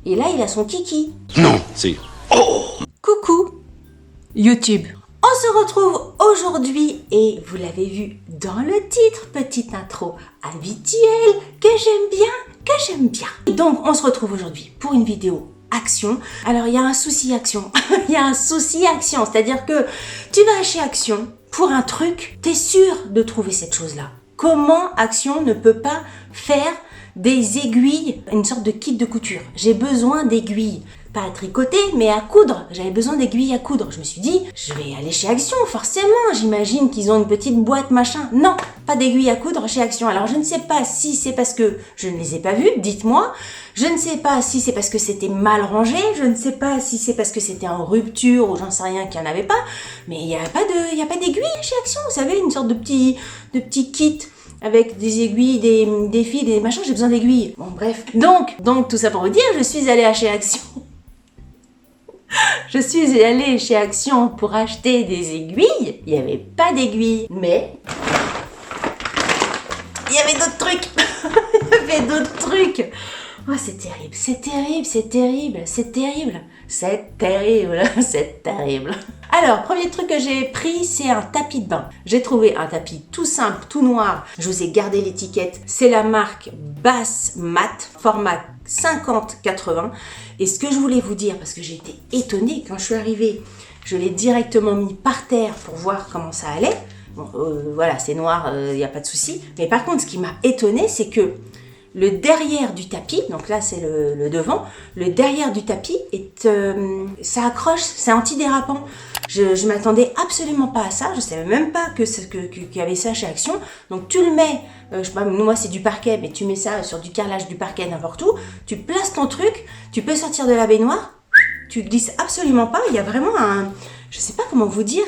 Et là, il a son kiki. Non, c'est... Coucou YouTube. On se retrouve aujourd'hui et vous l'avez vu dans le titre, petite intro habituelle que j'aime bien. Donc on se retrouve aujourd'hui pour une vidéo Action. Alors il y a un souci Action, il y a un souci Action, c'est-à-dire que tu vas chez Action pour un truc, t'es sûr de trouver cette chose-là. Comment Action ne peut pas faire des aiguilles, une sorte de kit de couture. J'ai besoin d'aiguilles, pas à tricoter, mais à coudre. J'avais besoin d'aiguilles à coudre. Je me suis dit, je vais aller chez Action, forcément. J'imagine qu'ils ont une petite boîte, machin. Non, pas d'aiguilles à coudre chez Action. Alors, je ne sais pas si c'est parce que je ne les ai pas vues, dites-moi. Je ne sais pas si c'est parce que c'était mal rangé. Je ne sais pas si c'est parce que c'était en rupture ou j'en sais rien qu'il n'y en avait pas. Mais il n'y a pas d'aiguilles chez Action. Vous savez, une sorte de petit kit avec des aiguilles, des fils, des machins, j'ai besoin d'aiguilles. Bon, bref. Donc, tout ça pour vous dire, je suis allée chez Action. Je suis allée chez Action pour acheter des aiguilles. Il n'y avait pas d'aiguilles, mais il y avait d'autres trucs. Il y avait d'autres trucs. Oh, c'est terrible, c'est terrible, c'est terrible, c'est terrible, c'est terrible, c'est terrible. Alors, premier truc que j'ai pris, c'est un tapis de bain. J'ai trouvé un tapis tout simple, tout noir. Je vous ai gardé l'étiquette. C'est la marque Bass Mat, format 50-80. Et ce que je voulais vous dire, parce que j'ai été étonnée quand je suis arrivée, je l'ai directement mis par terre pour voir comment ça allait. Bon, voilà, c'est noir, il n'y a pas de souci. Mais par contre, ce qui m'a étonnée, c'est que le derrière du tapis, donc là c'est le devant, le derrière du tapis, ça accroche, c'est antidérapant. Je m'attendais absolument pas à ça, je savais même pas qu'il y avait ça chez Action. Donc tu le mets, je sais pas, moi c'est du parquet, mais tu mets ça sur du carrelage du parquet n'importe où, tu places ton truc, tu peux sortir de la baignoire, tu glisses absolument pas, il y a vraiment je sais pas comment vous dire,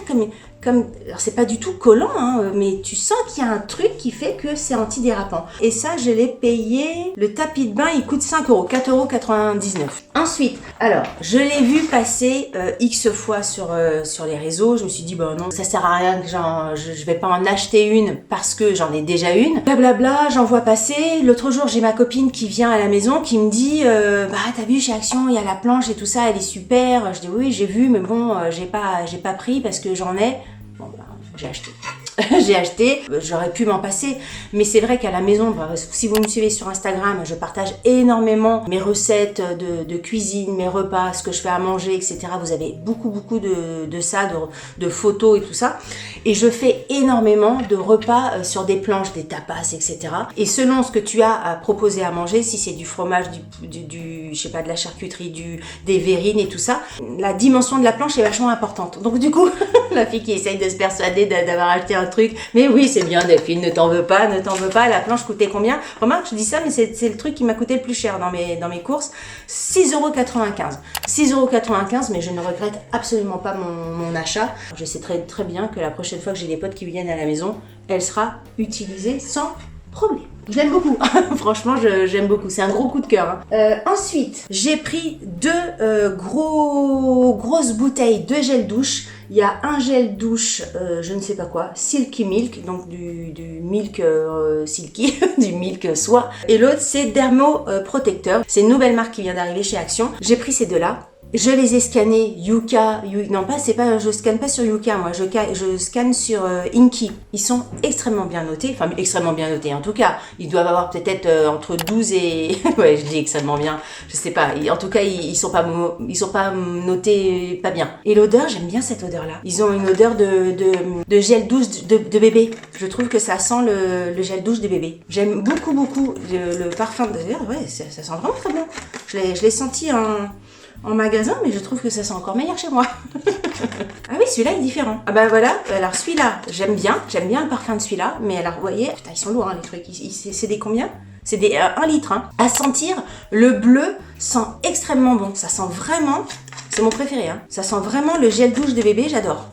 alors c'est pas du tout collant, hein, mais tu sens qu'il y a un truc qui fait que c'est antidérapant. Et ça, je l'ai payé, le tapis de bain, il coûte 5 €, 4,99 €. Ensuite, alors, je l'ai vu passer X fois sur les réseaux, je me suis dit, bon non, ça sert à rien que je vais pas en acheter une parce que j'en ai déjà une. Blablabla, j'en vois passer. L'autre jour, j'ai ma copine qui vient à la maison, qui me dit, bah t'as vu chez Action, il y a la planche et tout ça, elle est super. Je dis oui, j'ai vu, mais bon, j'ai pas pris parce que j'en ai. Bon, bah, j'ai acheté. J'ai acheté, j'aurais pu m'en passer, mais c'est vrai qu'à la maison, bah, si vous me suivez sur Instagram, je partage énormément mes recettes de cuisine, mes repas, ce que je fais à manger, etc. Vous avez beaucoup de ça, de photos et tout ça. Et je fais énormément de repas sur des planches, des tapas, etc. Et selon ce que tu as à proposer à manger, si c'est du fromage, je sais pas, de la charcuterie, des verrines et tout ça, la dimension de la planche est vachement importante. Donc du coup, la fille qui essaye de se persuader d'avoir acheté un truc, mais oui c'est bien Delphine, ne t'en veux pas, la planche coûtait combien? Remarque, je dis ça, mais c'est le truc qui m'a coûté le plus cher dans mes courses, 6,95 €. 6,95 €, mais je ne regrette absolument pas mon achat. Je sais très bien que la prochaine fois que j'ai des potes qui viennent à la maison, elle sera utilisée sans problème. Je l'aime beaucoup, franchement j'aime beaucoup, c'est un gros coup de cœur. Ensuite, j'ai pris deux grosses bouteilles de gel douche. Il y a un gel douche, je ne sais pas quoi, Silky Milk, donc du milk silky, du milk soie. Et l'autre c'est Dermo Protecteur, c'est une nouvelle marque qui vient d'arriver chez Action. J'ai pris ces deux-là. Je les ai scannés je scanne pas sur Yuka, moi, je scanne sur Inky. Ils sont extrêmement bien notés, en tout cas, ils doivent avoir peut-être entre 12 et, ouais, je dis extrêmement bien, je sais pas, en tout cas, ils sont pas notés pas bien. Et l'odeur, j'aime bien cette odeur-là. Ils ont une odeur de gel douche de bébé. Je trouve que ça sent le gel douche des bébés. J'aime beaucoup le parfum, d'ailleurs, ouais, ça sent vraiment très bon. Je l'ai senti en magasin, mais je trouve que ça sent encore meilleur chez moi. Ah oui, celui-là est différent. Ah bah voilà, alors celui-là, j'aime bien le parfum de celui-là, mais alors vous voyez, putain, ils sont lourds, hein, les trucs, c'est des combien? C'est des 1 litre, hein. À sentir, le bleu sent extrêmement bon, ça sent vraiment, c'est mon préféré, hein. Ça sent vraiment le gel douche de bébé, j'adore.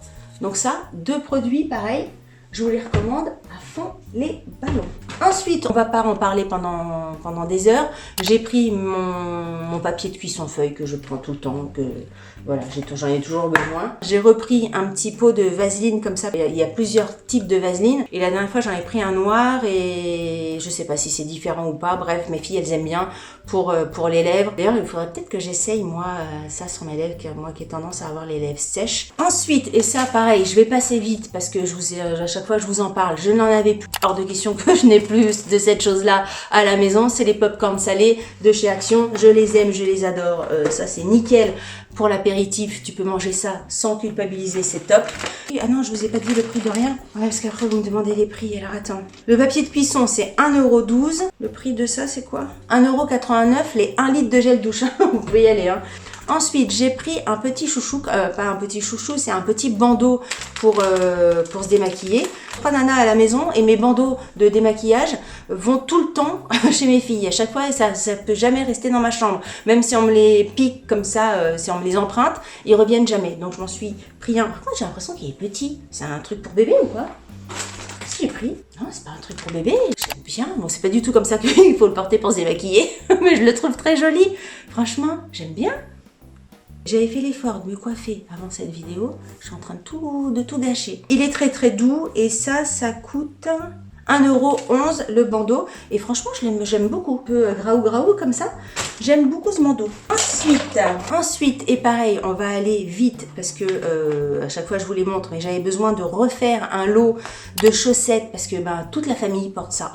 Donc ça, deux produits pareils, Je vous les recommande à fond, les ballons. Ensuite, on va pas en parler pendant des heures. J'ai pris mon papier de cuisson feuille que je prends tout le temps, que voilà, j'en ai toujours besoin. J'ai repris un petit pot de vaseline comme ça. Il y a plusieurs types de vaseline. Et la dernière fois, j'en ai pris un noir et je sais pas si c'est différent ou pas. Bref, mes filles, elles aiment bien pour les lèvres. D'ailleurs, il faudrait peut-être que j'essaye, moi, ça sur mes lèvres, moi qui ai tendance à avoir les lèvres sèches. Ensuite, et ça, pareil, je vais passer vite parce que à chaque fois, je vous en parle. Je n'en avais plus. Hors de question que je n'ai plus de cette chose-là à la maison. C'est les pop-corn salés de chez Action. Je les aime, je les adore. Ça, c'est nickel. Pour l'apéritif, tu peux manger ça sans culpabiliser, c'est top. Ah non, je vous ai pas dit le prix de rien. Ouais, parce qu'après, vous me demandez les prix. Alors, attends. Le papier de cuisson, c'est 1,12 €. Le prix de ça, c'est quoi? 1,89 €, les 1 litre de gel douche. Vous pouvez y aller, hein. Ensuite, j'ai pris un petit chouchou, pas un petit chouchou, c'est un petit bandeau pour se démaquiller. 3 nanas à la maison et mes bandeaux de démaquillage vont tout le temps chez mes filles. À chaque fois, ça peut jamais rester dans ma chambre. Même si on me les pique comme ça, si on me les emprunte, ils reviennent jamais. Donc je m'en suis pris un. Par contre, j'ai l'impression qu'il est petit. C'est un truc pour bébé ou quoi? Qu'est-ce que j'ai pris? Non, c'est pas un truc pour bébé. J'aime bien. Bon, c'est pas du tout comme ça qu'il faut le porter pour se démaquiller. Mais je le trouve très joli. Franchement, j'aime bien. J'avais fait l'effort de me coiffer avant cette vidéo. Je suis en train de tout gâcher. Il est très très doux et ça coûte 1,11 € le bandeau. Et franchement, j'aime beaucoup. Un peu graou comme ça. J'aime beaucoup ce bandeau. Ensuite, et pareil, on va aller vite parce que à chaque fois je vous les montre, mais j'avais besoin de refaire un lot de chaussettes parce que toute la famille porte ça.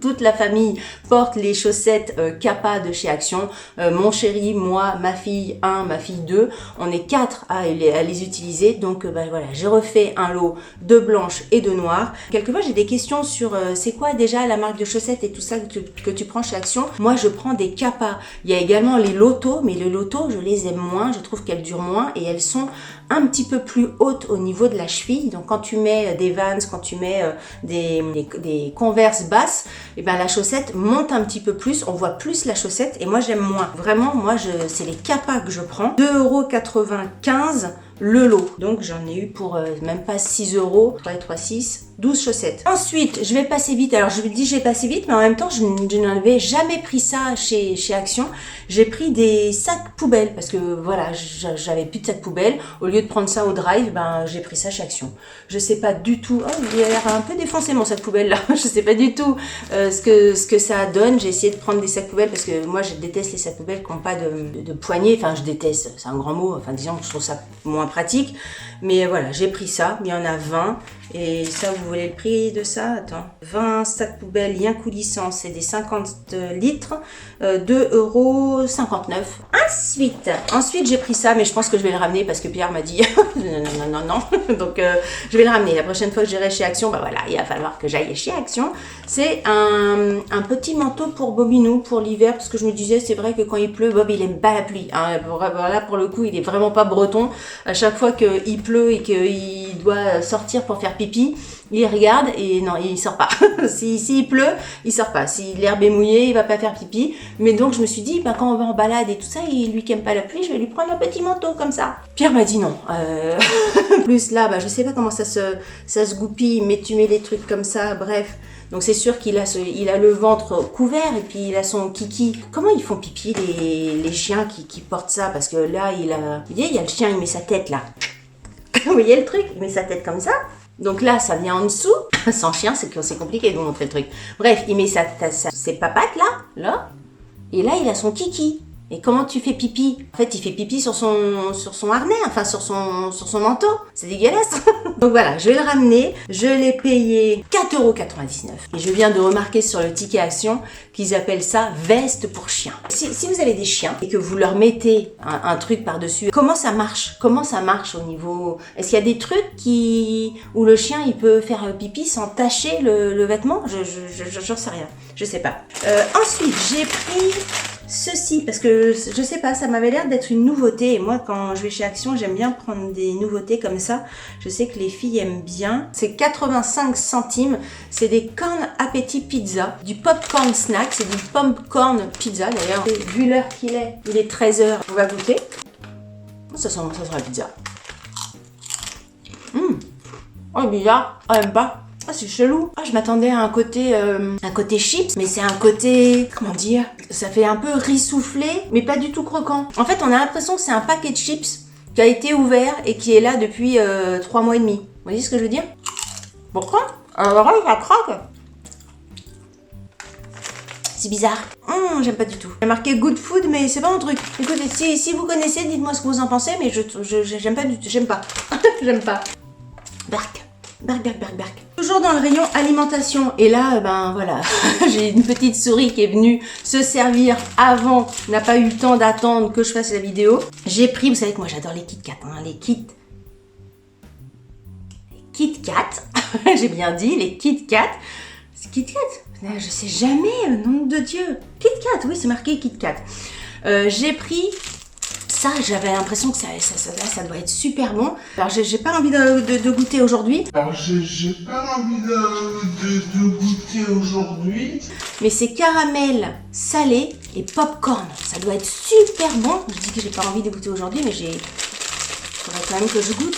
Toute la famille porte les chaussettes Kappa de chez Action. Mon chéri, moi, ma fille 1, ma fille 2. On est 4 à les utiliser. Donc voilà, j'ai refait un lot de blanches et de noires. Quelquefois, j'ai des questions sur c'est quoi déjà la marque de chaussettes et tout ça que tu prends chez Action. Moi, je prends des Kappa. Il y a également les Lotto, mais les Lotto, je les aime moins. Je trouve qu'elles durent moins et elles sont un petit peu plus hautes au niveau de la cheville. Donc quand tu mets des Vans, quand tu mets des Converse basses, et la chaussette monte un petit peu plus, on voit plus la chaussette et moi j'aime moins. Vraiment, moi c'est les Kappa que je prends. 2,95 € le lot. Donc j'en ai eu pour même pas 6 €, 3, 6, 12 chaussettes. Ensuite, je vais passer vite. Alors je vous dis je vais passer vite, mais en même temps je n'avais jamais pris ça chez Action. J'ai pris des sacs poubelles parce que voilà, j'avais plus de sacs poubelles. Au lieu de prendre ça au drive, j'ai pris ça chez Action. Je sais pas du tout. Oh, il a l'air un peu défoncé mon sac poubelle là. Je sais pas du tout ce que ça donne. J'ai essayé de prendre des sacs poubelles parce que moi je déteste les sacs poubelles qui n'ont pas de poignée. Enfin, je déteste, c'est un grand mot. Enfin, disons que je trouve ça moins pratique. Mais voilà, j'ai pris ça. Il y en a 20. Et ça, vous voulez le prix de ça? Attends. 20 sacs poubelles, rien coulissant, c'est des 50 litres. 2,59 €. Ensuite, j'ai pris ça, mais je pense que je vais le ramener parce que Pierre m'a dit non. Donc, je vais le ramener. La prochaine fois que j'irai chez Action, voilà, il va falloir que j'aille chez Action. C'est un petit manteau pour Bobinou, pour l'hiver, parce que je me disais, c'est vrai que quand il pleut, Bob, il aime pas la pluie. Hein. Voilà, pour le coup, il est vraiment pas breton. À chaque fois qu'il pleut et qu'il doit sortir pour faire pipi, il regarde et non, il sort pas. S'il pleut, il sort pas. Si l'herbe est mouillée, il va pas faire pipi. Mais donc, je me suis dit, quand on va en balade et tout ça, lui qui aime pas la pluie, je vais lui prendre un petit manteau comme ça. Pierre m'a dit non. Plus là, je sais pas comment ça se goupille, mais tu mets les trucs comme ça, bref. Donc c'est sûr qu'il a le ventre couvert et puis il a son kiki. Comment ils font pipi les chiens qui portent ça? Parce que là, il y a le chien, il met sa tête là. Vous voyez le truc? Il met sa tête comme ça. Donc là, ça vient en dessous. Sans chien, c'est compliqué de vous montrer le truc. Bref, il met ses papates là. Et là, il a son kiki. Et comment tu fais pipi? En fait, il fait pipi sur son harnais, enfin sur son manteau. C'est dégueulasse. Donc voilà, je vais le ramener. Je l'ai payé 4,99 €. Et je viens de remarquer sur le ticket Action qu'ils appellent ça veste pour chien. Si vous avez des chiens et que vous leur mettez un truc par-dessus, comment ça marche? Comment ça marche au niveau... Est-ce qu'il y a des trucs où le chien il peut faire pipi sans tacher le vêtement? J'en sais rien. Je sais pas. Ensuite, j'ai pris ceci parce que je sais pas, ça m'avait l'air d'être une nouveauté et moi quand je vais chez Action j'aime bien prendre des nouveautés comme ça. Je sais que les filles aiment bien. C'est 85 centimes, c'est des corn appétit pizza, du popcorn snack, c'est du popcorn pizza d'ailleurs. Vu l'heure qu'il est, il est 13 h, on va goûter. Ça sent la pizza. Oh bizarre, elle aime pas. Ah, c'est chelou. Ah, je m'attendais à un côté chips, mais c'est un côté, comment dire, ça fait un peu riz soufflé, mais pas du tout croquant. En fait, on a l'impression que c'est un paquet de chips qui a été ouvert et qui est là depuis 3 mois et demi. Vous voyez ce que je veux dire? Pourquoi? Alors là, ça craque. C'est bizarre. J'aime pas du tout. J'ai marqué good food, mais c'est pas mon truc. Écoutez, si vous connaissez, dites-moi ce que vous en pensez, mais j'aime pas du tout. J'aime pas. J'aime pas. Bark. Toujours dans le rayon alimentation. Et là, ben voilà, j'ai une petite souris qui est venue se servir avant, n'a pas eu le temps d'attendre que je fasse la vidéo. J'ai pris, vous savez que moi j'adore les Kit Kat, hein, les Kit Kat. J'ai bien dit, les Kit Kat. C'est Kit Kat. Je sais jamais, nom de Dieu. Kit Kat, oui, c'est marqué Kit Kat. J'ai pris ça, j'avais l'impression que ça doit être super bon. Alors, j'ai pas envie de goûter aujourd'hui. Mais c'est caramel salé et popcorn. Ça doit être super bon. Je dis que j'ai pas envie de goûter aujourd'hui, mais faudrait quand même que je goûte.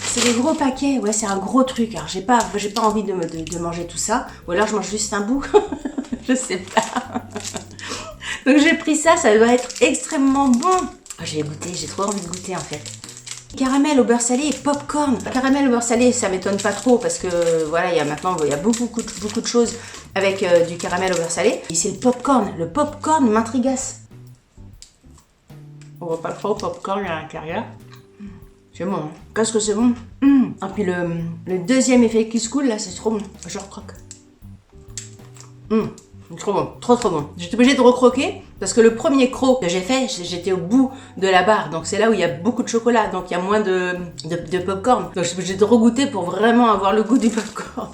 C'est des gros paquets. Ouais, c'est un gros truc. Alors, j'ai pas envie de manger tout ça. Ou alors, je mange juste un bout. Je sais pas. Donc, j'ai pris ça. Ça doit être extrêmement bon. Oh, j'ai goûté, j'ai trop envie de goûter en fait. Caramel au beurre salé et popcorn. Caramel au beurre salé, ça m'étonne pas trop parce que voilà, il y a beaucoup de choses avec du caramel au beurre salé. Et c'est le popcorn. Le popcorn m'intrigasse. On voit pas trop popcorn à l'intérieur. C'est bon, hein. Qu'est-ce que c'est bon. Et puis le deuxième effet qui se coule là, c'est trop bon. Je recroque. Trop bon, trop bon. J'étais obligée de recroquer parce que le premier croc que j'ai fait, j'étais au bout de la barre. Donc c'est là où il y a beaucoup de chocolat, donc il y a moins de popcorn. Donc je suis obligée de regoûter pour vraiment avoir le goût du popcorn.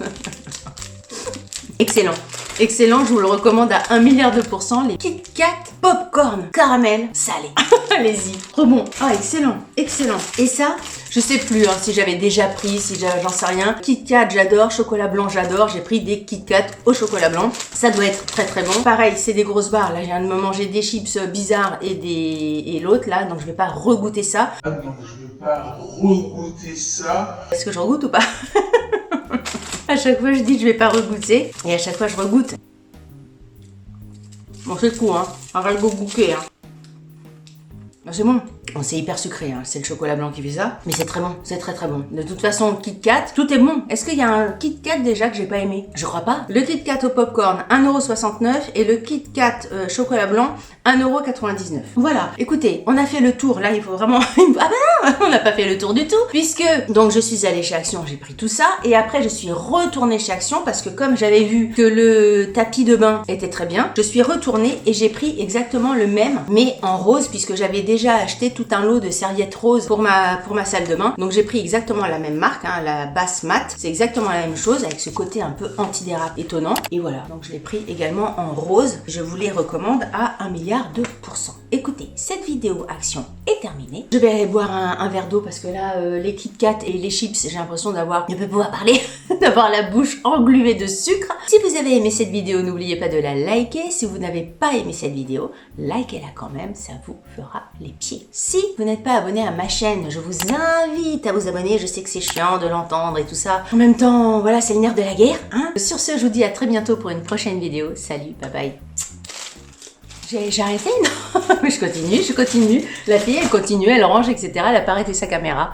Excellent. Excellent, je vous le recommande à 1 milliard de %. Les Kit Kat popcorn caramel salé. Allez-y, trop bon. Ah, excellent, excellent. Et ça, je sais plus si j'avais déjà pris, si j'en sais rien. Kit Kat, j'adore. Chocolat blanc, j'adore. J'ai pris des Kit Kat au chocolat blanc. Ça doit être très bon. Pareil, c'est des grosses barres. Là, je viens de me manger des chips bizarres et l'autre là, donc je vais pas regoûter ça. Est-ce que je regoute ou pas? À chaque fois, je dis je vais pas regoûter. Et à chaque fois, je regoute. Bon, c'est le coup, hein. Arrête de goûter, hein. Ben, c'est bon. Bon, c'est hyper sucré, hein. C'est le chocolat blanc qui fait ça. Mais c'est très bon, c'est très bon. De toute façon, Kit Kat, tout est bon. Est-ce qu'il y a un Kit Kat déjà que j'ai pas aimé? Je crois pas. Le Kit Kat au popcorn, 1,69 € et le Kit Kat chocolat blanc, 1,99 €. Voilà. Écoutez, on a fait le tour. Là, il faut vraiment... Ah ben non, on n'a pas fait le tour du tout. Puisque, donc, je suis allée chez Action, j'ai pris tout ça. Et après, je suis retournée chez Action parce que comme j'avais vu que le tapis de bain était très bien, je suis retournée et j'ai pris exactement le même, mais en rose, puisque j'avais déjà acheté tout un lot de serviettes roses pour ma salle de bain. Donc j'ai pris exactement la même marque, hein, la Basse Mat. C'est exactement la même chose avec ce côté un peu anti-dérapant étonnant. Et voilà, donc je l'ai pris également en rose. Je vous les recommande à 1 milliard de %. Écoutez, cette vidéo action est terminée. Je vais aller boire un verre d'eau parce que là, les Kit Kat et les chips, j'ai l'impression de ne pouvoir parler, d'avoir la bouche engluée de sucre. Si vous avez aimé cette vidéo, n'oubliez pas de la liker. Si vous n'avez pas aimé cette vidéo, likez-la quand même, ça vous fera les pieds. Si vous n'êtes pas abonné à ma chaîne, je vous invite à vous abonner. Je sais que c'est chiant de l'entendre et tout ça. En même temps, voilà, c'est le nerf de la guerre, hein. Sur ce, je vous dis à très bientôt pour une prochaine vidéo. Salut, bye bye. J'ai arrêté? Non, mais je continue. La fille, elle continue, elle range, etc. Elle a pas arrêté sa caméra.